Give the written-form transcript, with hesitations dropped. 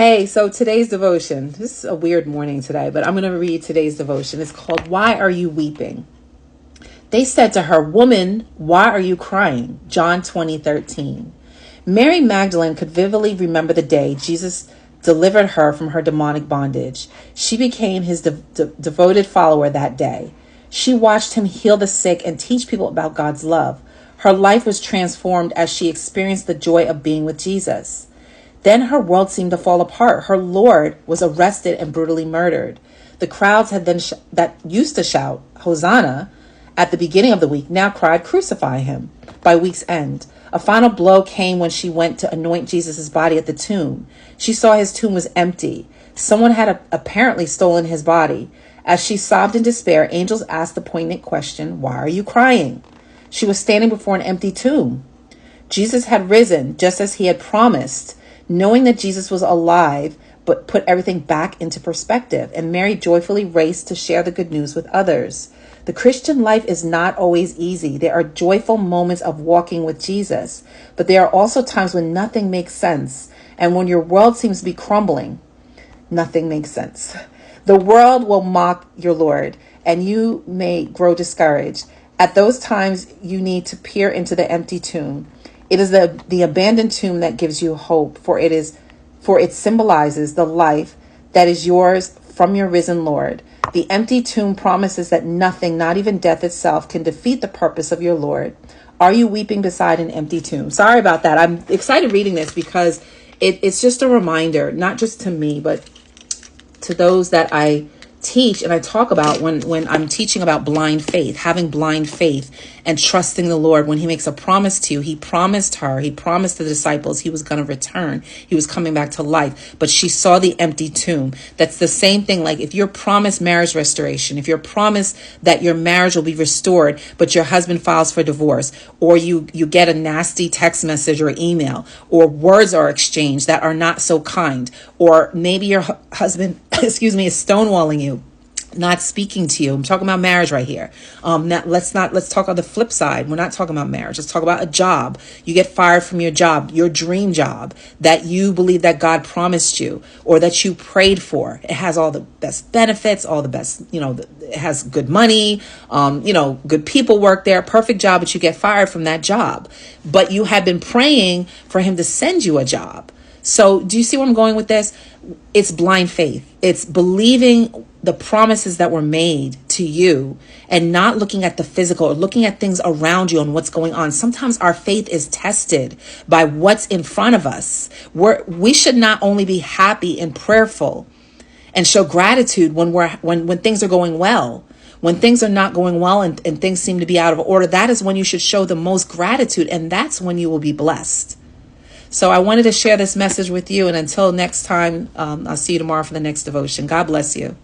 Hey, so today's devotion, this is a weird morning today, but I'm going to read today's devotion. It's called, Why Are You Weeping? They said to her, Woman, why are you crying? John 20:13. Mary Magdalene could vividly remember the day Jesus delivered her from her demonic bondage. She became his devoted follower that day. She watched him heal the sick and teach people about God's love. Her life was transformed as she experienced the joy of being with Jesus. Then her world seemed to fall apart. Her Lord was arrested and brutally murdered. The crowds that used to shout, Hosanna, at the beginning of the week now cried, Crucify him. By week's end, a final blow came when she went to anoint Jesus' body at the tomb. She saw his tomb was empty. Someone had apparently stolen his body. As she sobbed in despair, angels asked the poignant question, Why are you crying? She was standing before an empty tomb. Jesus had risen just as he had promised. Knowing that Jesus was alive, but put everything back into perspective, and Mary joyfully raced to share the good news with others. The Christian life is not always easy. There are joyful moments of walking with Jesus, but there are also times when nothing makes sense, and when your world seems to be crumbling, nothing makes sense. The world will mock your Lord, and you may grow discouraged. At those times, you need to peer into the empty tomb. It is the abandoned tomb that gives you hope, for it symbolizes the life that is yours from your risen Lord. The empty tomb promises that nothing, not even death itself, can defeat the purpose of your Lord. Are you weeping beside an empty tomb? Sorry about that. I'm excited reading this because it's just a reminder, not just to me, but to those that I teach and I talk about when I'm teaching about blind faith, having blind faith and trusting the Lord. When he makes a promise to you, he promised the disciples he was going to return. He was coming back to life, but she saw the empty tomb. That's the same thing. Like if you're promised marriage restoration, if you're promised that your marriage will be restored, but your husband files for divorce, or you get a nasty text message or email, or words are exchanged that are not so kind, or maybe your husband, is stonewalling you, not speaking to you. I'm talking about marriage right here. Let's talk on the flip side. We're not talking about marriage. Let's talk about a job. You get fired from your job, your dream job that you believe that God promised you or that you prayed for. It has all the best benefits, all the best, it has good money, good people work there, perfect job, but you get fired from that job. But you have been praying for him to send you a job. So do you see where I'm going with this? It's blind faith. It's believing the promises that were made to you and not looking at the physical or looking at things around you and what's going on. Sometimes our faith is tested by what's in front of us. We should not only be happy and prayerful and show gratitude when things are going well. When things are not going well and things seem to be out of order, that is when you should show the most gratitude, and that's when you will be blessed. So I wanted to share this message with you. And until next time, I'll see you tomorrow for the next devotion. God bless you.